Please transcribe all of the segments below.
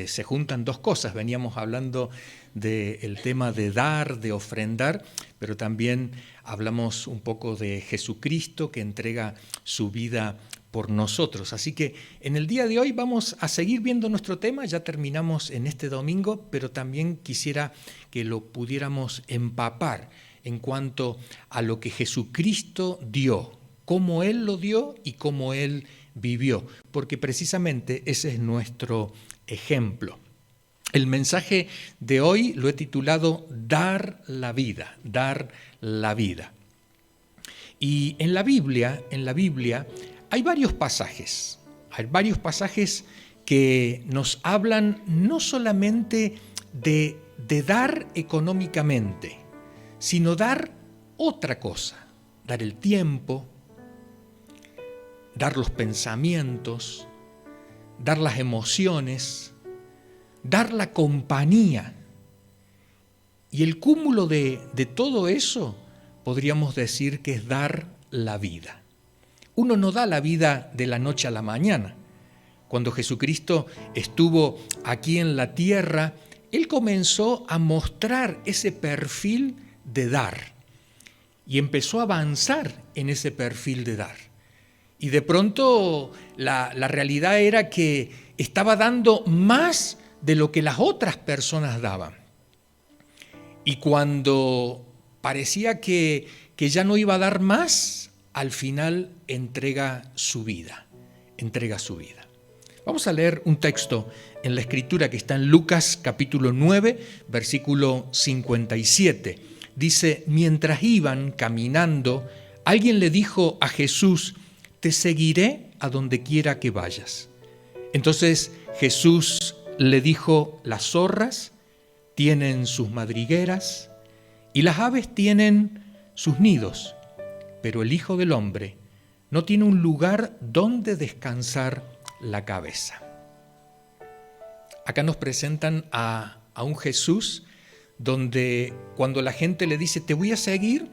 Se juntan dos cosas. Veníamos hablando del tema de dar, de ofrendar, pero también hablamos un poco de Jesucristo que entrega su vida por nosotros. Así que en el día de hoy vamos a seguir viendo nuestro tema. Ya terminamos en este domingo, pero también quisiera que lo pudiéramos empapar en cuanto a lo que Jesucristo dio, cómo Él lo dio y cómo Él vivió, porque precisamente ese es nuestro ejemplo. El mensaje de hoy lo he titulado Dar la vida, dar la vida. Y en la Biblia hay varios pasajes que nos hablan no solamente de dar económicamente, sino dar otra cosa, dar el tiempo, dar los pensamientos, dar las emociones, dar la compañía. Y el cúmulo de todo eso podríamos decir que es dar la vida. Uno no da la vida de la noche a la mañana. Cuando Jesucristo estuvo aquí en la tierra, Él comenzó a mostrar ese perfil de dar y empezó a avanzar en ese perfil de dar. Y de pronto la realidad era que estaba dando más de lo que las otras personas daban. Y cuando parecía que ya no iba a dar más, al final entrega su vida. Vamos a leer un texto en la Escritura que está en Lucas capítulo 9, versículo 57. Dice, mientras iban caminando, alguien le dijo a Jesús, te seguiré a donde quiera que vayas. Entonces Jesús le dijo, las zorras tienen sus madrigueras y las aves tienen sus nidos, pero el Hijo del Hombre no tiene un lugar donde descansar la cabeza. Acá nos presentan a un Jesús donde cuando la gente le dice, te voy a seguir,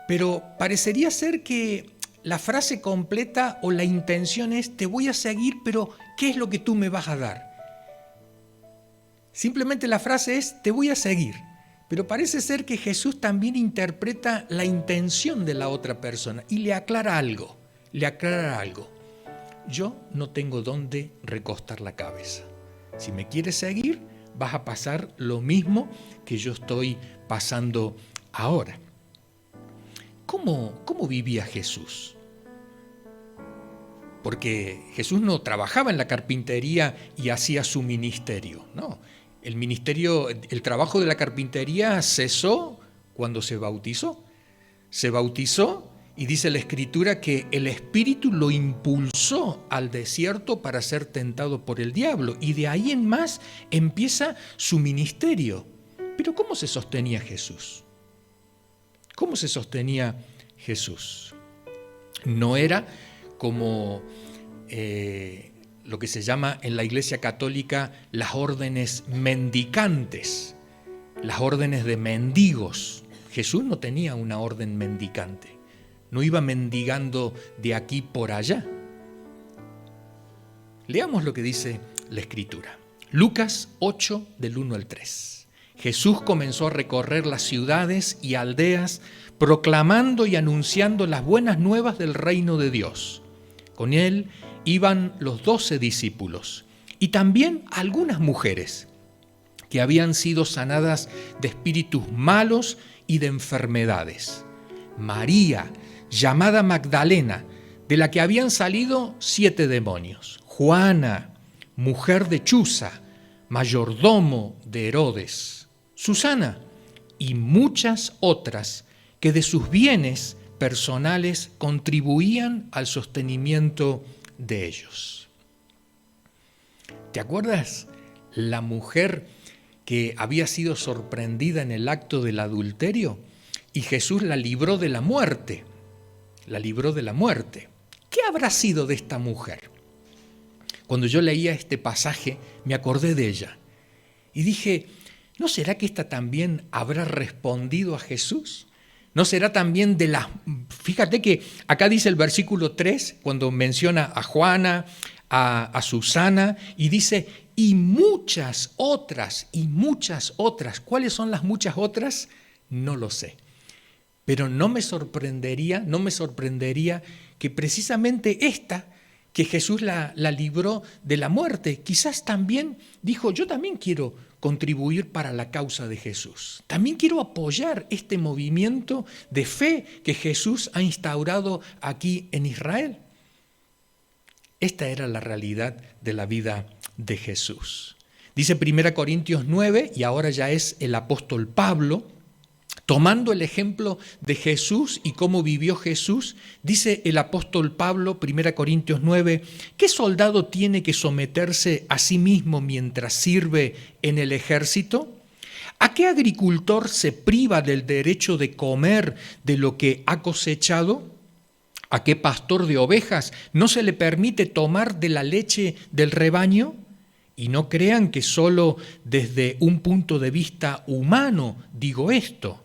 pero parecería ser que la frase completa o la intención es, te voy a seguir, pero ¿qué es lo que tú me vas a dar? Simplemente la frase es, te voy a seguir. Pero parece ser que Jesús también interpreta la intención de la otra persona y le aclara algo. Yo no tengo dónde recostar la cabeza. Si me quieres seguir, vas a pasar lo mismo que yo estoy pasando ahora. ¿Cómo vivía Jesús? Porque Jesús no trabajaba en la carpintería y hacía su ministerio, no. El trabajo de la carpintería cesó cuando se bautizó. Se bautizó y dice la Escritura que el Espíritu lo impulsó al desierto para ser tentado por el diablo. Y de ahí en más empieza su ministerio. Pero ¿cómo se sostenía Jesús? ¿Cómo se sostenía Jesús? No era como lo que se llama en la Iglesia Católica las órdenes mendicantes, las órdenes de mendigos. Jesús no tenía una orden mendicante, no iba mendigando de aquí por allá. Leamos lo que dice la Escritura. Lucas 8, del 1 al 3. Jesús comenzó a recorrer las ciudades y aldeas, proclamando y anunciando las buenas nuevas del reino de Dios. Con él iban los 12 discípulos y también algunas mujeres que habían sido sanadas de espíritus malos y de enfermedades. María, llamada Magdalena, de la que habían salido 7 demonios. Juana, mujer de Chuza, mayordomo de Herodes. Susana y muchas otras que de sus bienes personales contribuían al sostenimiento de ellos. ¿Te acuerdas? La mujer que había sido sorprendida en el acto del adulterio y Jesús la libró de la muerte. ¿Qué habrá sido de esta mujer? Cuando yo leía este pasaje me acordé de ella y dije, ¿no será que esta también habrá respondido a Jesús? ¿No será también de las... Fíjate que acá dice el versículo 3, cuando menciona a Juana, a Susana, y dice y muchas otras, y muchas otras. ¿Cuáles son las muchas otras? No lo sé. Pero no me sorprendería que precisamente esta, que Jesús la libró de la muerte, quizás también dijo, yo también quiero contribuir para la causa de Jesús. También quiero apoyar este movimiento de fe que Jesús ha instaurado aquí en Israel. Esta era la realidad de la vida de Jesús. Dice 1 Corintios 9, y ahora ya es el apóstol Pablo, tomando el ejemplo de Jesús y cómo vivió Jesús, dice el apóstol Pablo, 1 Corintios 9, ¿qué soldado tiene que someterse a sí mismo mientras sirve en el ejército? ¿A qué agricultor se priva del derecho de comer de lo que ha cosechado? ¿A qué pastor de ovejas no se le permite tomar de la leche del rebaño? Y no crean que solo desde un punto de vista humano digo esto.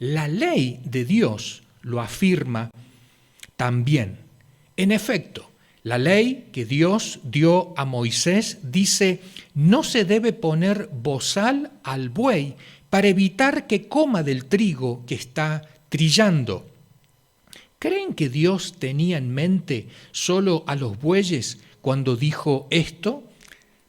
La ley de Dios lo afirma también. En efecto, la ley que Dios dio a Moisés dice, no se debe poner bozal al buey para evitar que coma del trigo que está trillando. ¿Creen que Dios tenía en mente solo a los bueyes cuando dijo esto?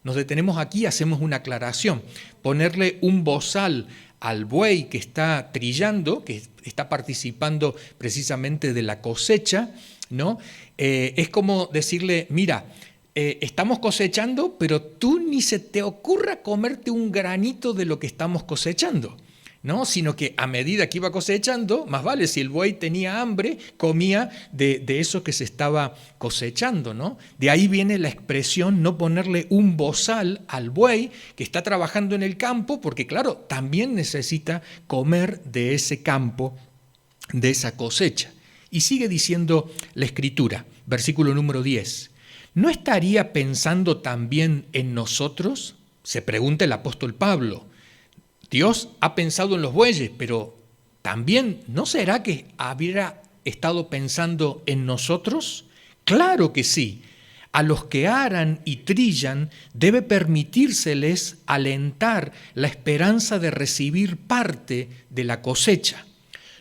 Nos detenemos aquí y hacemos una aclaración. Ponerle un bozal al buey que está trillando, que está participando precisamente de la cosecha, ¿no? Es como decirle, mira, estamos cosechando, pero tú ni se te ocurra comerte un granito de lo que estamos cosechando, ¿no? Sino que a medida que iba cosechando, más vale, si el buey tenía hambre, comía de eso que se estaba cosechando, ¿no? De ahí viene la expresión no ponerle un bozal al buey que está trabajando en el campo, porque claro, también necesita comer de ese campo, de esa cosecha. Y sigue diciendo la Escritura, versículo número 10, ¿no estaría pensando también en nosotros? Se pregunta el apóstol Pablo. Dios ha pensado en los bueyes, pero también, ¿no será que habría estado pensando en nosotros? Claro que sí. A los que aran y trillan debe permitírseles alentar la esperanza de recibir parte de la cosecha.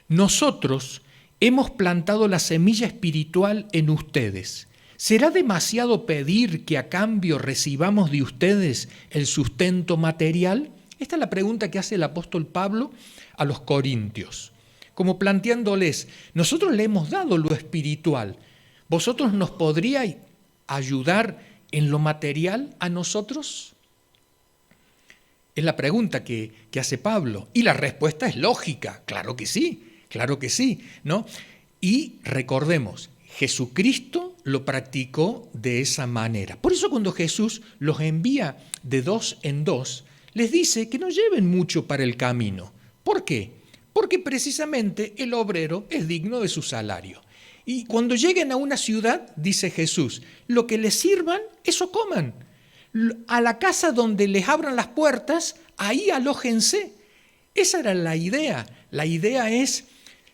Nosotros hemos plantado la semilla espiritual en ustedes. ¿Será demasiado pedir que a cambio recibamos de ustedes el sustento material? Esta es la pregunta que hace el apóstol Pablo a los corintios, como planteándoles, nosotros le hemos dado lo espiritual, ¿vosotros nos podríais ayudar en lo material a nosotros? Es la pregunta que hace Pablo, y la respuesta es lógica, claro que sí, ¿no? Y recordemos, Jesucristo lo practicó de esa manera. Por eso cuando Jesús los envía de dos en dos, les dice que no lleven mucho para el camino. ¿Por qué? Porque precisamente el obrero es digno de su salario. Y cuando lleguen a una ciudad, dice Jesús, lo que les sirvan, eso coman. A la casa donde les abran las puertas, ahí alójense. Esa era la idea. La idea es,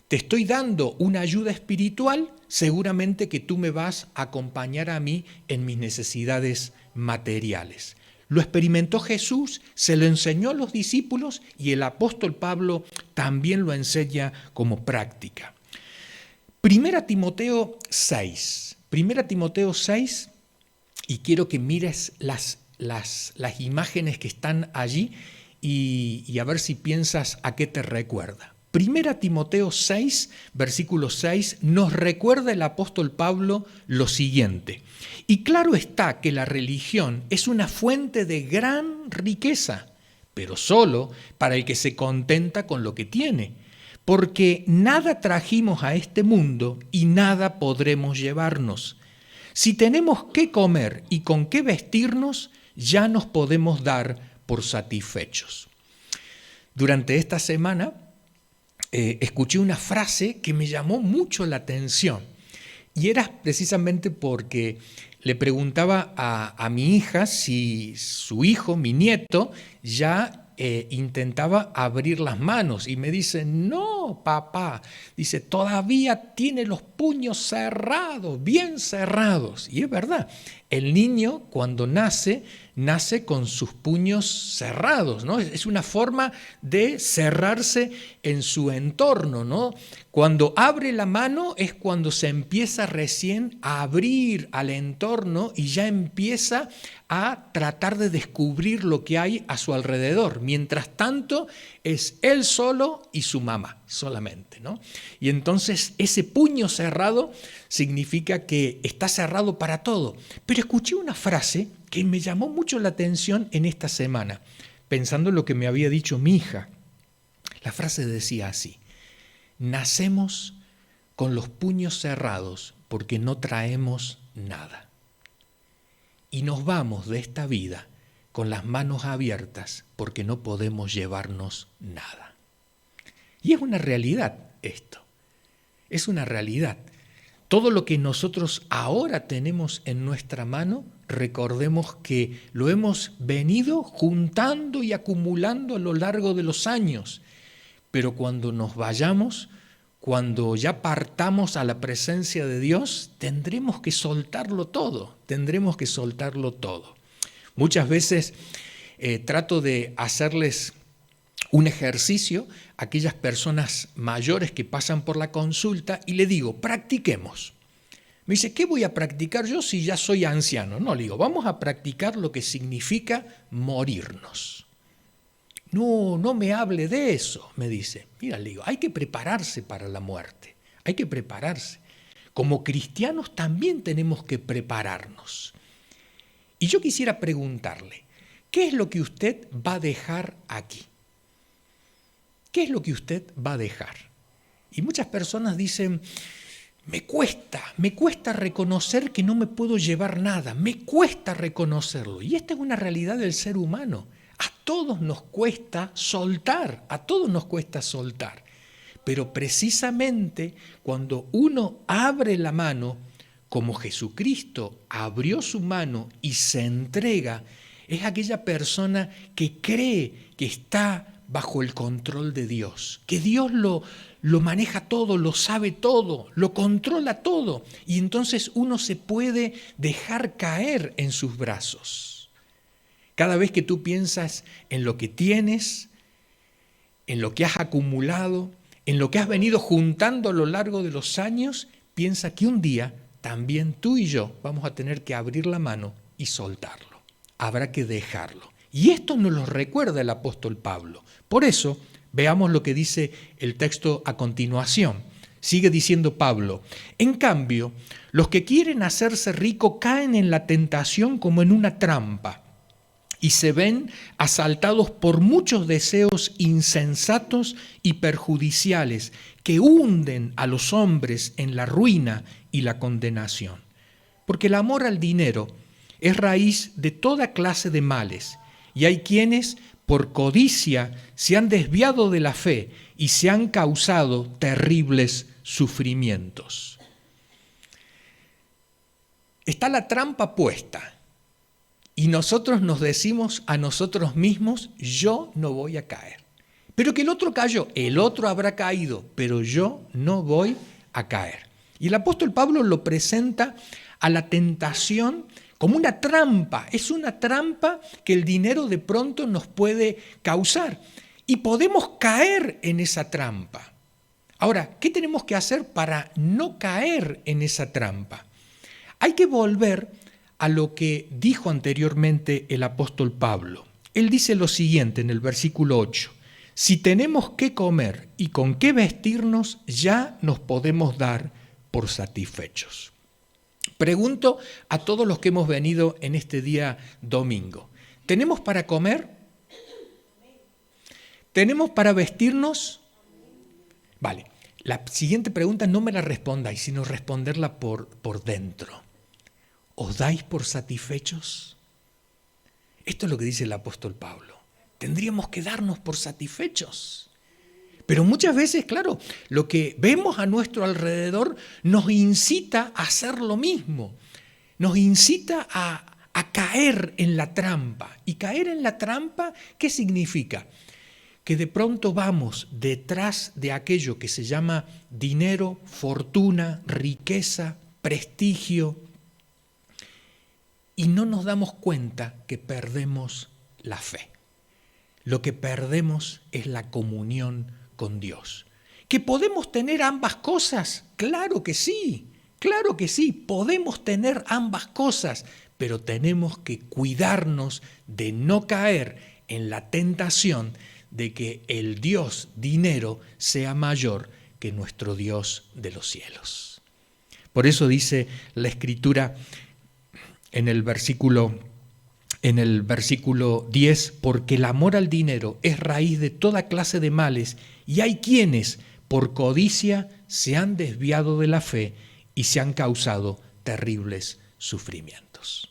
te estoy dando una ayuda espiritual, seguramente que tú me vas a acompañar a mí en mis necesidades materiales. Lo experimentó Jesús, se lo enseñó a los discípulos y el apóstol Pablo también lo enseña como práctica. Primera Timoteo 6, y quiero que mires las imágenes que están allí y a ver si piensas a qué te recuerda. Primera Timoteo 6, versículo 6, nos recuerda el apóstol Pablo lo siguiente. Y claro está que la religión es una fuente de gran riqueza, pero solo para el que se contenta con lo que tiene. Porque nada trajimos a este mundo y nada podremos llevarnos. Si tenemos qué comer y con qué vestirnos, ya nos podemos dar por satisfechos. Durante esta semana escuché una frase que me llamó mucho la atención y era precisamente porque le preguntaba a mi hija si su hijo, mi nieto, ya intentaba abrir las manos y me dice, no, no, papá. Dice, todavía tiene los puños cerrados, bien cerrados. Y es verdad, el niño cuando nace con sus puños cerrados, ¿no? Es una forma de cerrarse en su entorno, ¿no? Cuando abre la mano es cuando se empieza recién a abrir al entorno y ya empieza a tratar de descubrir lo que hay a su alrededor. Mientras tanto, es él solo y su mamá solamente, ¿no? Y entonces ese puño cerrado significa que está cerrado para todo. Pero escuché una frase que me llamó mucho la atención en esta semana, pensando en lo que me había dicho mi hija. La frase decía así: nacemos con los puños cerrados porque no traemos nada. Y nos vamos de esta vida con las manos abiertas porque no podemos llevarnos nada. Y es una realidad esto, es una realidad. Todo lo que nosotros ahora tenemos en nuestra mano, recordemos que lo hemos venido juntando y acumulando a lo largo de los años. Pero cuando nos vayamos, cuando ya partamos a la presencia de Dios, tendremos que soltarlo todo, tendremos que soltarlo todo. Muchas veces trato de hacerles un ejercicio a aquellas personas mayores que pasan por la consulta y le digo, practiquemos. Me dice, ¿qué voy a practicar yo si ya soy anciano? No, le digo, vamos a practicar lo que significa morirnos. No, no me hable de eso, me dice. Mira, le digo, hay que prepararse para la muerte, hay que prepararse. Como cristianos también tenemos que prepararnos. Y yo quisiera preguntarle, ¿qué es lo que usted va a dejar aquí? ¿Qué es lo que usted va a dejar? Y muchas personas dicen, me cuesta reconocer que no me puedo llevar nada, me cuesta reconocerlo. Y esta es una realidad del ser humano. A todos nos cuesta soltar, a todos nos cuesta soltar. Pero precisamente cuando uno abre la mano, como Jesucristo abrió su mano y se entrega, es aquella persona que cree que está bajo el control de Dios, que Dios lo maneja todo, lo sabe todo, lo controla todo, y entonces uno se puede dejar caer en sus brazos. Cada vez que tú piensas en lo que tienes, en lo que has acumulado, en lo que has venido juntando a lo largo de los años, piensa que un día también tú y yo vamos a tener que abrir la mano y soltarlo. Habrá que dejarlo. Y esto nos lo recuerda el apóstol Pablo. Por eso, veamos lo que dice el texto a continuación. Sigue diciendo Pablo, en cambio, los que quieren hacerse ricos caen en la tentación como en una trampa y se ven asaltados por muchos deseos insensatos y perjudiciales que hunden a los hombres en la ruina y la condenación. Porque el amor al dinero es raíz de toda clase de males, y hay quienes, por codicia, se han desviado de la fe y se han causado terribles sufrimientos. Está la trampa puesta y nosotros nos decimos a nosotros mismos, yo no voy a caer. Pero que el otro cayó, el otro habrá caído, pero yo no voy a caer. Y el apóstol Pablo lo presenta a la tentación como una trampa. Es una trampa que el dinero de pronto nos puede causar. Y podemos caer en esa trampa. Ahora, ¿qué tenemos que hacer para no caer en esa trampa? Hay que volver a lo que dijo anteriormente el apóstol Pablo. Él dice lo siguiente en el versículo 8. Si tenemos qué comer y con qué vestirnos, ya nos podemos dar por satisfechos. Pregunto a todos los que hemos venido en este día domingo, ¿tenemos para comer? ¿Tenemos para vestirnos? Vale, la siguiente pregunta no me la respondáis, sino responderla por dentro. ¿Os dais por satisfechos? Esto es lo que dice el apóstol Pablo. Tendríamos que darnos por satisfechos. Pero muchas veces, claro, lo que vemos a nuestro alrededor nos incita a hacer lo mismo. Nos incita a caer en la trampa. ¿Y caer en la trampa qué significa? que de pronto vamos detrás de aquello que se llama dinero, fortuna, riqueza, prestigio, y no nos damos cuenta que perdemos la fe. Lo que perdemos es la comunión con Dios. ¿Que podemos tener ambas cosas? Claro que sí, podemos tener ambas cosas, pero tenemos que cuidarnos de no caer en la tentación de que el Dios dinero sea mayor que nuestro Dios de los cielos. Por eso dice la Escritura en el versículo 10, porque el amor al dinero es raíz de toda clase de males y hay quienes por codicia se han desviado de la fe y se han causado terribles sufrimientos.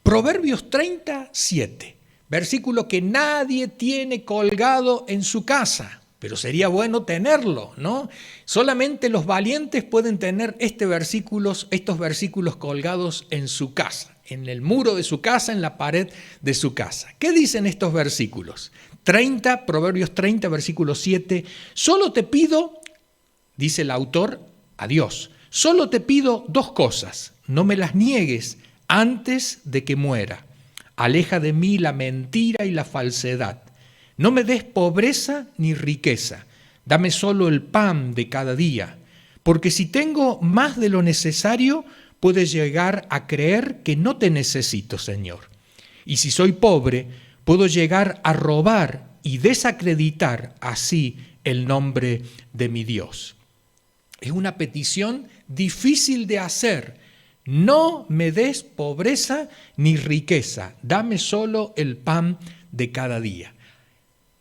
Proverbios 37, versículo que nadie tiene colgado en su casa, pero sería bueno tenerlo, ¿no? Solamente los valientes pueden tener estos versículos colgados en su casa, en el muro de su casa, en la pared de su casa. ¿Qué dicen estos versículos? Proverbios 30, versículo 7, solo te pido, dice el autor, a Dios, solo te pido dos cosas, no me las niegues antes de que muera. Aleja de mí la mentira y la falsedad. No me des pobreza ni riqueza, dame solo el pan de cada día, porque si tengo más de lo necesario, puedes llegar a creer que no te necesito, Señor. Y si soy pobre, puedo llegar a robar y desacreditar así el nombre de mi Dios. Es una petición difícil de hacer. No me des pobreza ni riqueza, dame solo el pan de cada día.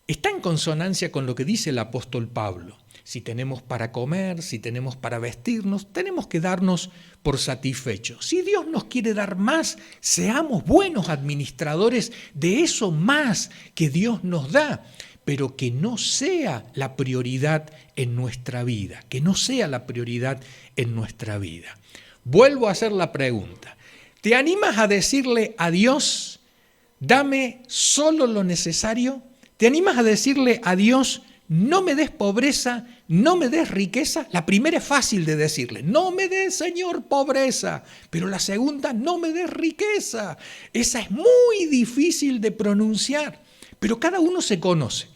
Está en consonancia con lo que dice el apóstol Pablo. Si tenemos para comer, si tenemos para vestirnos, tenemos que darnos por satisfechos. Si Dios nos quiere dar más, seamos buenos administradores de eso más que Dios nos da, pero que no sea la prioridad en nuestra vida, Vuelvo a hacer la pregunta. ¿Te animas a decirle a Dios, dame solo lo necesario? ¿Te animas a decirle a Dios, no me des pobreza, no me des riqueza? La primera es fácil de decirle, no me des, Señor, pobreza. Pero la segunda, no me des riqueza. Esa es muy difícil de pronunciar, pero cada uno se conoce.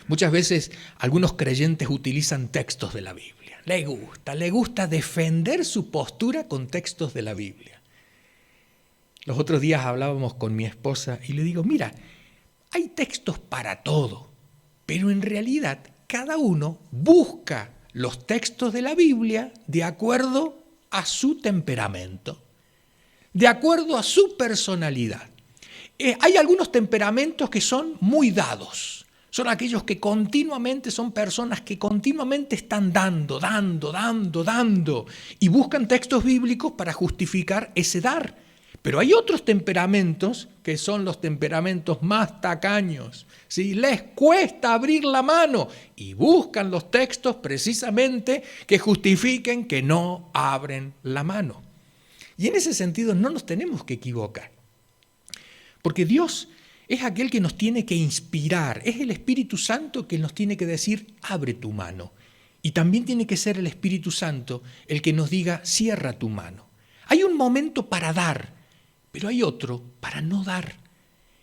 Muchas veces algunos creyentes utilizan textos de la Biblia. Le gusta defender su postura con textos de la Biblia. Los otros días hablábamos con mi esposa y le digo, mira, hay textos para todo, pero en realidad cada uno busca los textos de la Biblia de acuerdo a su temperamento, de acuerdo a su personalidad. Hay algunos temperamentos que son muy dados, son aquellos que son personas que continuamente están dando, y buscan textos bíblicos para justificar ese dar. Pero hay otros temperamentos que son los temperamentos más tacaños, ¿sí? Les cuesta abrir la mano y buscan los textos precisamente que justifiquen que no abren la mano. Y en ese sentido no nos tenemos que equivocar, porque Dios es aquel que nos tiene que inspirar, es el Espíritu Santo que nos tiene que decir, abre tu mano. Y también tiene que ser el Espíritu Santo el que nos diga, cierra tu mano. Hay un momento para dar, pero hay otro para no dar.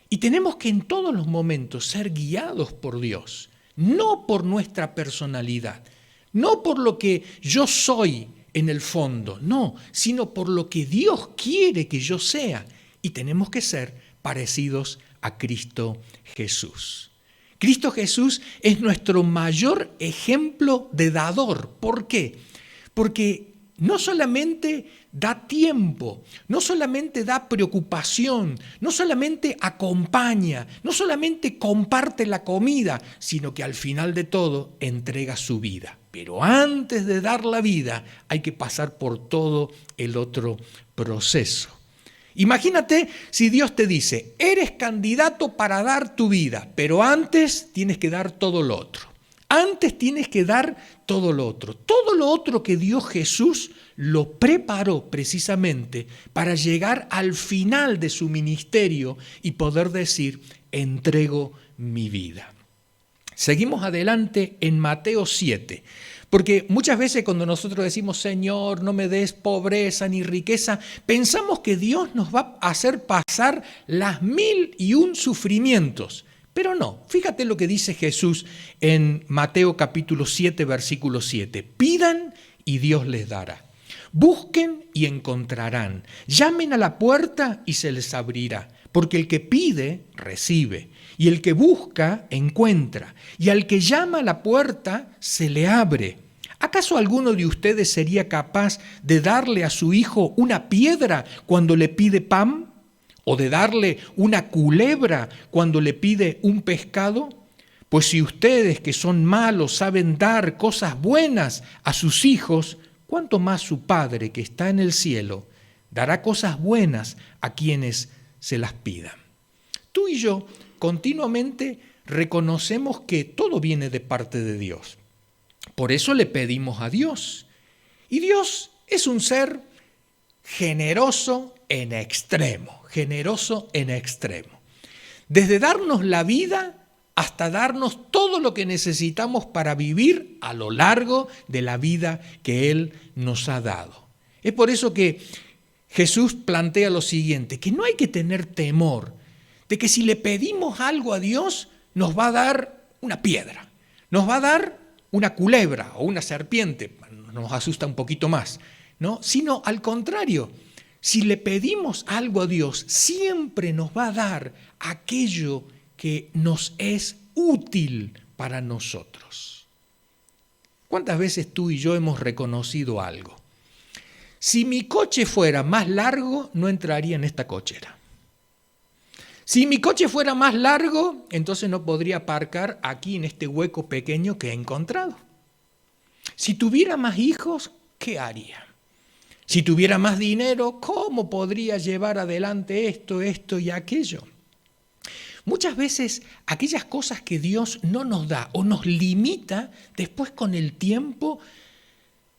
Y tenemos que en todos los momentos ser guiados por Dios, no por nuestra personalidad, no por lo que yo soy en el fondo, no, sino por lo que Dios quiere que yo sea. Y tenemos que ser parecidos a Cristo Jesús. Cristo Jesús es nuestro mayor ejemplo de dador. ¿Por qué? Porque no solamente da tiempo, no solamente da preocupación, no solamente acompaña, no solamente comparte la comida, sino que al final de todo entrega su vida. Pero antes de dar la vida hay que pasar por todo el otro proceso. Imagínate si Dios te dice, eres candidato para dar tu vida, pero antes tienes que dar todo lo otro. Antes tienes que dar todo lo otro. Todo lo otro que dio Jesús lo preparó precisamente para llegar al final de su ministerio y poder decir, entrego mi vida. Seguimos adelante en Mateo 7, porque muchas veces cuando nosotros decimos, Señor, no me des pobreza ni riqueza, pensamos que Dios nos va a hacer pasar las 1001 sufrimientos. Pero no, fíjate lo que dice Jesús en Mateo capítulo 7, versículo 7. Pidan y Dios les dará. Busquen y encontrarán. Llamen a la puerta y se les abrirá. Porque el que pide, recibe. Y el que busca, encuentra. Y al que llama a la puerta, se le abre. ¿Acaso alguno de ustedes sería capaz de darle a su hijo una piedra cuando le pide pan? ¿O de darle una culebra cuando le pide un pescado? Pues si ustedes que son malos saben dar cosas buenas a sus hijos, ¿cuánto más su Padre que está en el cielo dará cosas buenas a quienes se las pidan? Tú y yo continuamente reconocemos que todo viene de parte de Dios. Por eso le pedimos a Dios. Y Dios es un ser generoso en extremo, generoso en extremo. Desde darnos la vida hasta darnos todo lo que necesitamos para vivir a lo largo de la vida que Él nos ha dado. Es por eso que Jesús plantea lo siguiente, que no hay que tener temor de que si le pedimos algo a Dios, nos va a dar una piedra, nos va a dar una culebra o una serpiente, nos asusta un poquito más, ¿no? Sino al contrario, si le pedimos algo a Dios, siempre nos va a dar aquello que nos es útil para nosotros. ¿Cuántas veces tú y yo hemos reconocido algo? Si mi coche fuera más largo, no entraría en esta cochera. Si mi coche fuera más largo, entonces no podría aparcar aquí en este hueco pequeño que he encontrado. Si tuviera más hijos, ¿qué haría? Si tuviera más dinero, ¿cómo podría llevar adelante esto y aquello? Muchas veces aquellas cosas que Dios no nos da o nos limita, después con el tiempo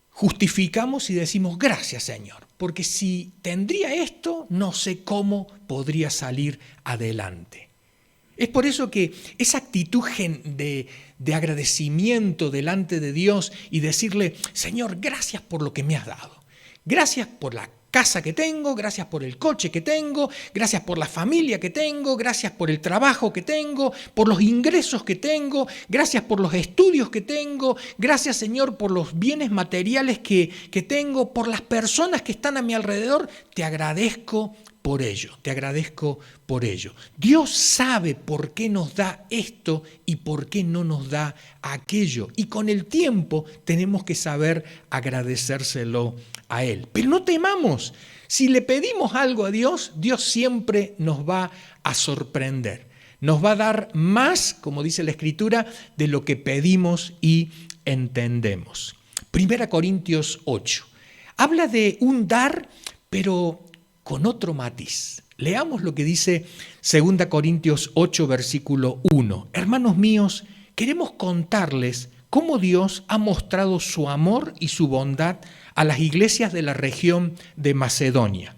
justificamos y decimos, gracias Señor, porque si tendría esto, no sé cómo podría salir adelante. Es por eso que esa actitud de agradecimiento delante de Dios y decirle, Señor, gracias por lo que me has dado. Gracias por la casa que tengo, gracias por el coche que tengo, gracias por la familia que tengo, gracias por el trabajo que tengo, por los ingresos que tengo, gracias por los estudios que tengo, gracias Señor por los bienes materiales que tengo, por las personas que están a mi alrededor, te agradezco por ello, te agradezco por ello. Dios sabe por qué nos da esto y por qué no nos da aquello. Y con el tiempo tenemos que saber agradecérselo a Él. Pero no temamos, si le pedimos algo a Dios, Dios siempre nos va a sorprender. Nos va a dar más, como dice la Escritura, de lo que pedimos y entendemos. 1 Corintios 8. Habla de un dar, pero con otro matiz. Leamos lo que dice 2 Corintios 8, versículo 1. Hermanos míos, queremos contarles cómo Dios ha mostrado su amor y su bondad a las iglesias de la región de Macedonia.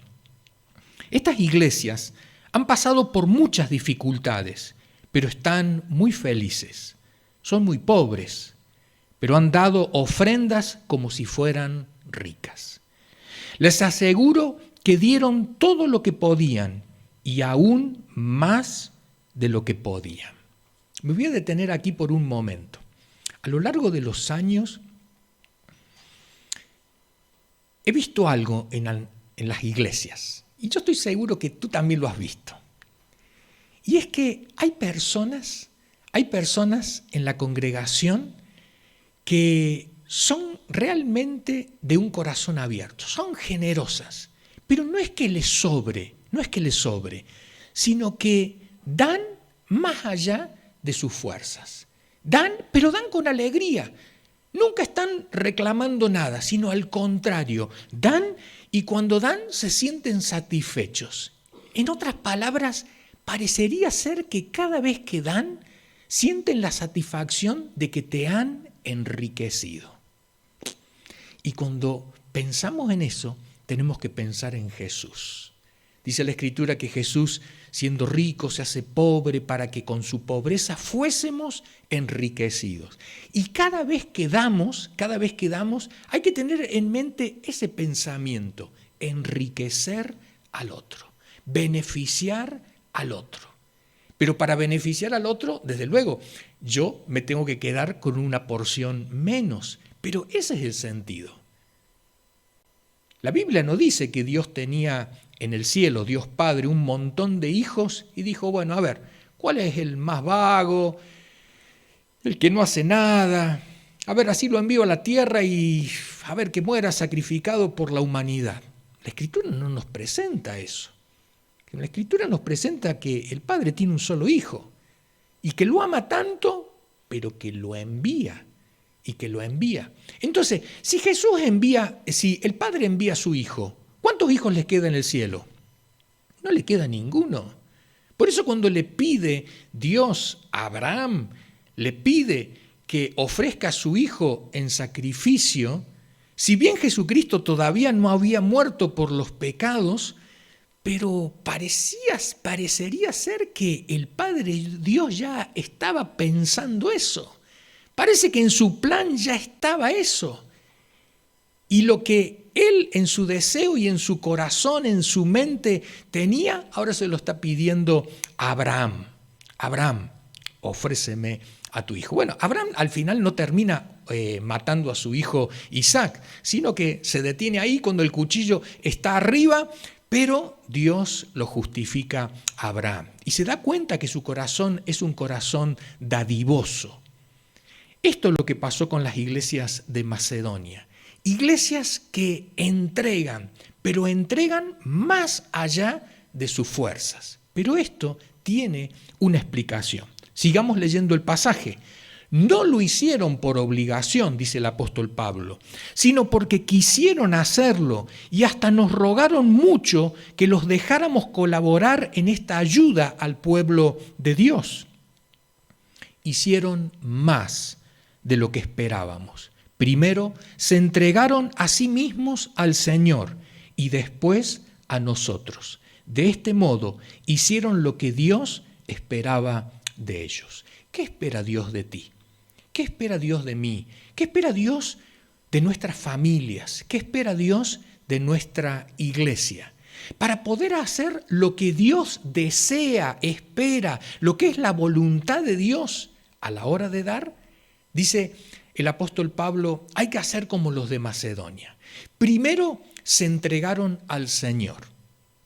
Estas iglesias han pasado por muchas dificultades, pero están muy felices. Son muy pobres, pero han dado ofrendas como si fueran ricas. Les aseguro que dieron todo lo que podían y aún más de lo que podían. Me voy a detener aquí por un momento. A lo largo de los años he visto algo en las iglesias y yo estoy seguro que tú también lo has visto. Y es que hay personas en la congregación que son realmente de un corazón abierto, son generosas. Pero no es que les sobre, sino que dan más allá de sus fuerzas. Dan, pero dan con alegría. Nunca están reclamando nada, sino al contrario, dan y cuando dan se sienten satisfechos. En otras palabras, parecería ser que cada vez que dan, sienten la satisfacción de que te han enriquecido. Y cuando pensamos en eso, tenemos que pensar en Jesús. Dice la Escritura que Jesús, siendo rico, se hace pobre para que con su pobreza fuésemos enriquecidos. Y cada vez que damos, hay que tener en mente ese pensamiento, enriquecer al otro, beneficiar al otro. Pero para beneficiar al otro, desde luego, yo me tengo que quedar con una porción menos, pero ese es el sentido. La Biblia no dice que Dios tenía en el cielo, Dios Padre, un montón de hijos y dijo, bueno, a ver, ¿cuál es el más vago, el que no hace nada? A ver, así lo envío a la tierra y a ver que muera sacrificado por la humanidad. La Escritura no nos presenta eso. La Escritura nos presenta que el Padre tiene un solo hijo y que lo ama tanto, pero que lo envía. Entonces, si el Padre envía a su Hijo, ¿cuántos hijos les queda en el cielo? No le queda ninguno. Por eso cuando le pide Dios a Abraham, le pide que ofrezca a su Hijo en sacrificio, si bien Jesucristo todavía no había muerto por los pecados, pero parecería ser que el Padre Dios ya estaba pensando eso. Parece que en su plan ya estaba eso. Y lo que él en su deseo y en su corazón, en su mente tenía, ahora se lo está pidiendo a Abraham. Abraham, ofréceme a tu hijo. Bueno, Abraham al final no termina matando a su hijo Isaac, sino que se detiene ahí cuando el cuchillo está arriba, pero Dios lo justifica a Abraham. Y se da cuenta que su corazón es un corazón dadivoso. Esto es lo que pasó con las iglesias de Macedonia. Iglesias que entregan, pero entregan más allá de sus fuerzas. Pero esto tiene una explicación. Sigamos leyendo el pasaje. No lo hicieron por obligación, dice el apóstol Pablo, sino porque quisieron hacerlo y hasta nos rogaron mucho que los dejáramos colaborar en esta ayuda al pueblo de Dios. Hicieron más de lo que esperábamos. Primero se entregaron a sí mismos al Señor y después a nosotros. De este modo hicieron lo que Dios esperaba de ellos. ¿Qué espera Dios de ti? ¿Qué espera Dios de mí? ¿Qué espera Dios de nuestras familias? ¿Qué espera Dios de nuestra iglesia? Para poder hacer lo que Dios desea, espera, lo que es la voluntad de Dios a la hora de dar, dice el apóstol Pablo, hay que hacer como los de Macedonia. Primero se entregaron al Señor.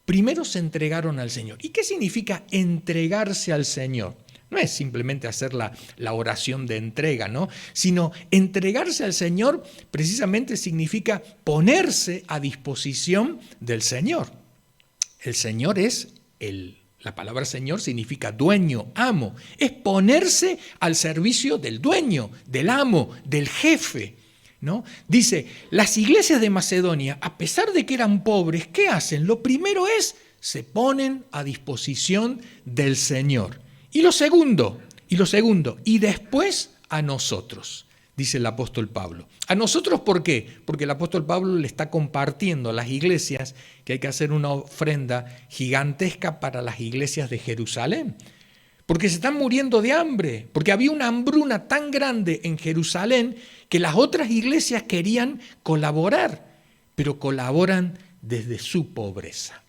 ¿Y qué significa entregarse al Señor? No es simplemente hacer la oración de entrega, ¿no? Sino entregarse al Señor precisamente significa ponerse a disposición del Señor. El Señor es la palabra Señor significa dueño, amo. Es ponerse al servicio del dueño, del amo, del jefe, ¿no? Dice, las iglesias de Macedonia, a pesar de que eran pobres, ¿qué hacen? Lo primero es, se ponen a disposición del Señor. Y lo segundo, y después a nosotros, dice el apóstol Pablo. ¿A nosotros por qué? Porque el apóstol Pablo le está compartiendo a las iglesias que hay que hacer una ofrenda gigantesca para las iglesias de Jerusalén. Porque se están muriendo de hambre, porque había una hambruna tan grande en Jerusalén que las otras iglesias querían colaborar, pero colaboran desde su pobreza.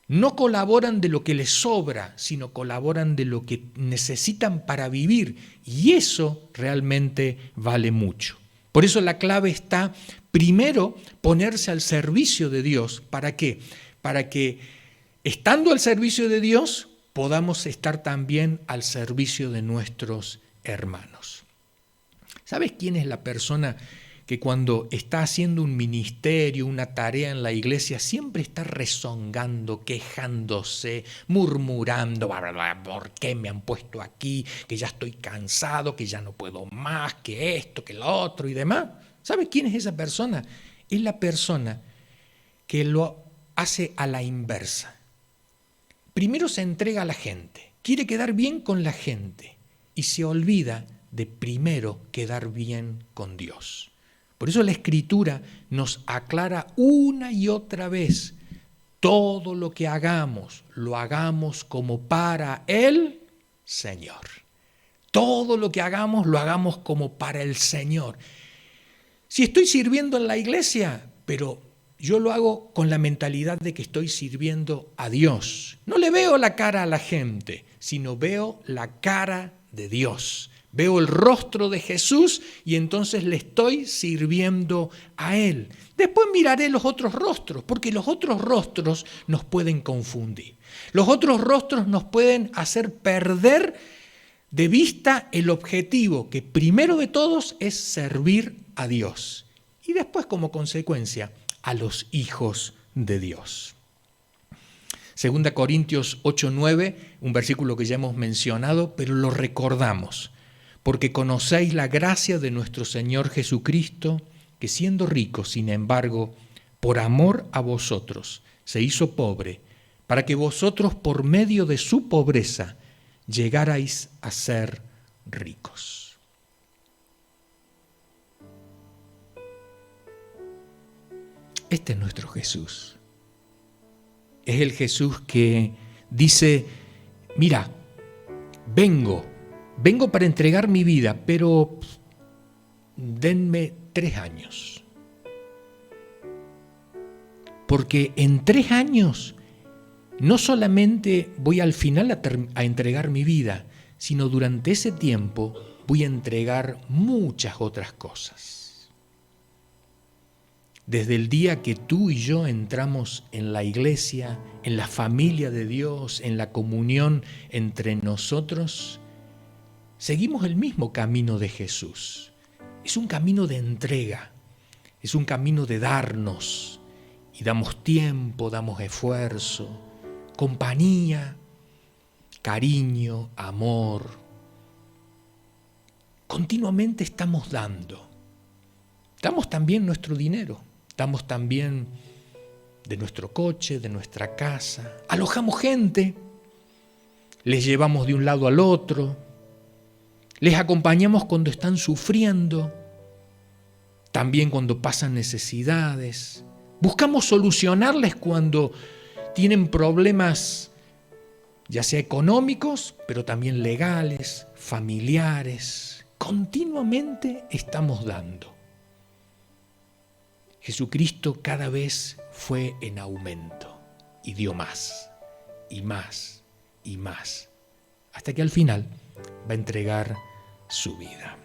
No colaboran de lo que les sobra, sino colaboran de lo que necesitan para vivir. Y eso realmente vale mucho. Por eso la clave está, primero, ponerse al servicio de Dios. ¿Para qué? Para que, estando al servicio de Dios, podamos estar también al servicio de nuestros hermanos. ¿Sabes quién es la persona que cuando está haciendo un ministerio, una tarea en la iglesia, siempre está rezongando, quejándose, murmurando, ¿por qué me han puesto aquí? Que ya estoy cansado, que ya no puedo más, que esto, que lo otro y demás. ¿Sabes quién es esa persona? Es la persona que lo hace a la inversa. Primero se entrega a la gente, quiere quedar bien con la gente y se olvida de primero quedar bien con Dios. Por eso la Escritura nos aclara una y otra vez, todo lo que hagamos, lo hagamos como para el Señor. Todo lo que hagamos, lo hagamos como para el Señor. Si estoy sirviendo en la iglesia, pero yo lo hago con la mentalidad de que estoy sirviendo a Dios. No le veo la cara a la gente, sino veo la cara de Dios. Veo el rostro de Jesús y entonces le estoy sirviendo a Él. Después miraré los otros rostros, porque los otros rostros nos pueden confundir. Los otros rostros nos pueden hacer perder de vista el objetivo, que primero de todos es servir a Dios. Y después, como consecuencia, a los hijos de Dios. 2 Corintios 8:9, un versículo que ya hemos mencionado, pero lo recordamos. Porque conocéis la gracia de nuestro Señor Jesucristo, que siendo rico, sin embargo, por amor a vosotros, se hizo pobre, para que vosotros por medio de su pobreza llegarais a ser ricos. Este es nuestro Jesús. Es el Jesús que dice, mira, vengo para entregar mi vida, pero denme 3 años. Porque en 3 años no solamente voy al final a entregar mi vida, sino durante ese tiempo voy a entregar muchas otras cosas. Desde el día que tú y yo entramos en la iglesia, en la familia de Dios, en la comunión entre nosotros, seguimos el mismo camino de Jesús. Es un camino de entrega, es un camino de darnos, y damos tiempo, damos esfuerzo, compañía, cariño, amor. Continuamente estamos dando. Damos también nuestro dinero, damos también de nuestro coche, de nuestra casa. Alojamos gente, les llevamos de un lado al otro, les acompañamos cuando están sufriendo, también cuando pasan necesidades. Buscamos solucionarles cuando tienen problemas, ya sea económicos, pero también legales, familiares. Continuamente estamos dando. Jesucristo cada vez fue en aumento y dio más, y más, y más, hasta que al final va a entregar su vida.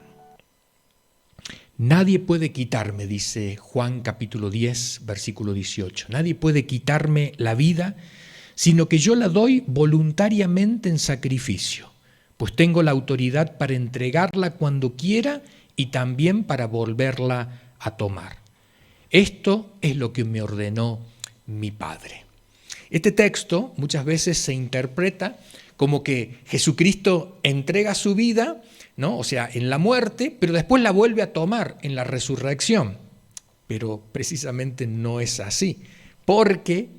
Nadie puede quitarme, dice Juan capítulo 10, versículo 18, nadie puede quitarme la vida, sino que yo la doy voluntariamente en sacrificio, pues tengo la autoridad para entregarla cuando quiera y también para volverla a tomar. Esto es lo que me ordenó mi Padre. Este texto muchas veces se interpreta como que Jesucristo entrega su vida, ¿no? O sea, en la muerte, pero después la vuelve a tomar en la resurrección. Pero precisamente no es así. Porque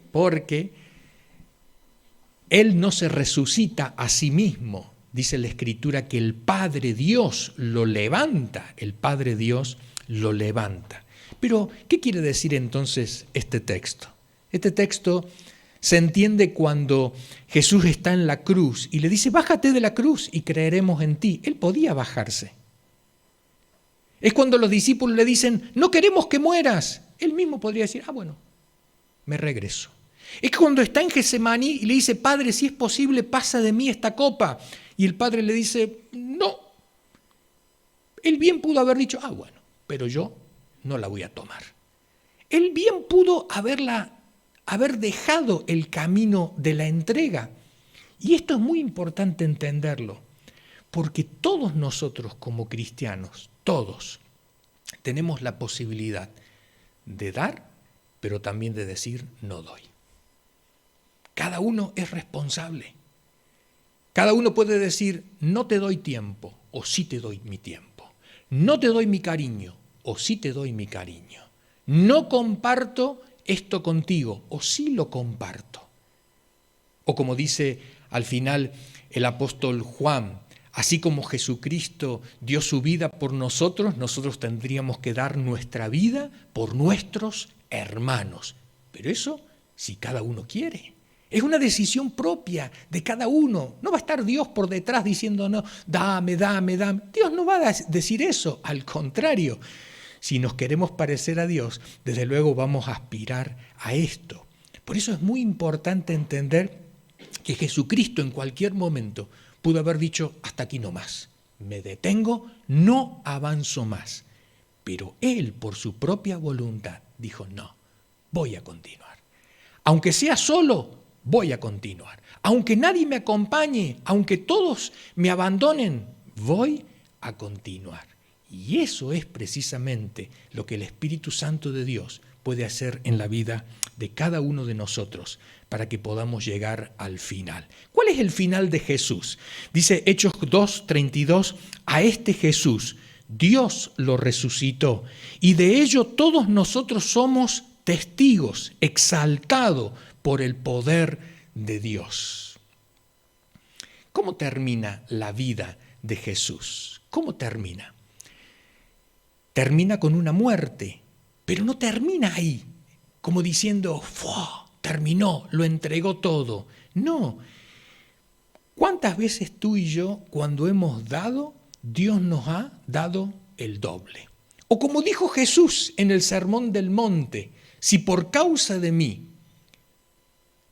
Él no se resucita a sí mismo. Dice la Escritura que el Padre Dios lo levanta. El Padre Dios lo levanta. Pero, ¿qué quiere decir entonces este texto? Este texto se entiende cuando Jesús está en la cruz y le dice, bájate de la cruz y creeremos en ti. Él podía bajarse. Es cuando los discípulos le dicen, no queremos que mueras. Él mismo podría decir, bueno, me regreso. Es cuando está en Getsemaní y le dice, Padre, si es posible, pasa de mí esta copa. Y el Padre le dice, no. Él bien pudo haber dicho, bueno, pero yo no la voy a tomar. Él bien pudo haber dejado el camino de la entrega. Y esto es muy importante entenderlo, porque todos nosotros como cristianos, todos, tenemos la posibilidad de dar, pero también de decir no doy. Cada uno es responsable. Cada uno puede decir no te doy tiempo o sí te doy mi tiempo. No te doy mi cariño o sí te doy mi cariño. No comparto esto contigo o sí lo comparto. O como dice al final el apóstol Juan, así como Jesucristo dio su vida por nosotros, nosotros tendríamos que dar nuestra vida por nuestros hermanos. Pero eso si cada uno quiere. Es una decisión propia de cada uno. No va a estar Dios por detrás diciendo, no, dame, dame, dame. Dios no va a decir eso, al contrario. Si nos queremos parecer a Dios, desde luego vamos a aspirar a esto. Por eso es muy importante entender que Jesucristo en cualquier momento pudo haber dicho, hasta aquí no más. Me detengo, no avanzo más. Pero Él, por su propia voluntad, dijo, no, voy a continuar. Aunque sea solo, voy a continuar. Aunque nadie me acompañe, aunque todos me abandonen, voy a continuar. Y eso es precisamente lo que el Espíritu Santo de Dios puede hacer en la vida de cada uno de nosotros para que podamos llegar al final. ¿Cuál es el final de Jesús? Dice Hechos 2:32, a este Jesús Dios lo resucitó y de ello todos nosotros somos testigos, exaltado por el poder de Dios. ¿Cómo termina la vida de Jesús? ¿Cómo termina? Termina con una muerte, pero no termina ahí, como diciendo, terminó, lo entregó todo. No. ¿Cuántas veces tú y yo, cuando hemos dado, Dios nos ha dado el doble? O como dijo Jesús en el Sermón del Monte, si por causa de mí,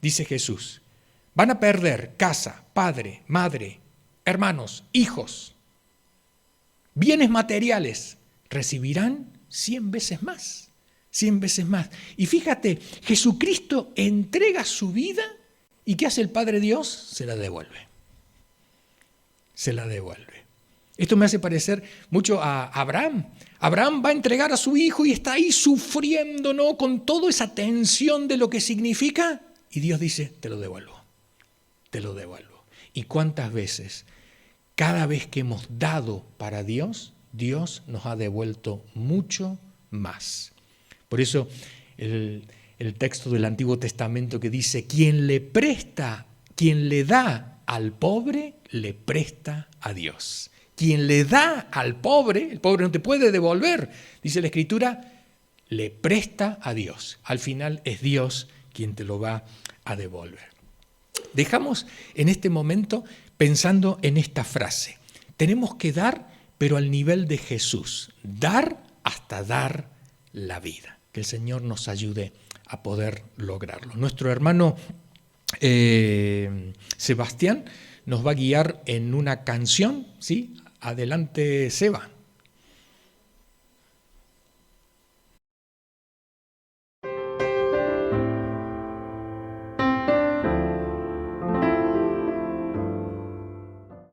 dice Jesús, van a perder casa, padre, madre, hermanos, hijos, bienes materiales, recibirán 100 veces más, 100 veces más. Y fíjate, Jesucristo entrega su vida y ¿qué hace el Padre Dios? Se la devuelve. Se la devuelve. Esto me hace parecer mucho a Abraham. Abraham va a entregar a su hijo y está ahí sufriendo, ¿no? Con toda esa tensión de lo que significa. Y Dios dice, te lo devuelvo. Te lo devuelvo. ¿Y cuántas veces? Cada vez que hemos dado para Dios, Dios nos ha devuelto mucho más. Por eso el texto del Antiguo Testamento que dice, quien le da al pobre, le presta a Dios. Quien le da al pobre, el pobre no te puede devolver, dice la Escritura, le presta a Dios. Al final es Dios quien te lo va a devolver. Dejamos en este momento pensando en esta frase. Tenemos que dar, pero al nivel de Jesús. Dar hasta dar la vida. Que el Señor nos ayude a poder lograrlo. Nuestro hermano Sebastián nos va a guiar en una canción, ¿sí? Adelante, Seba.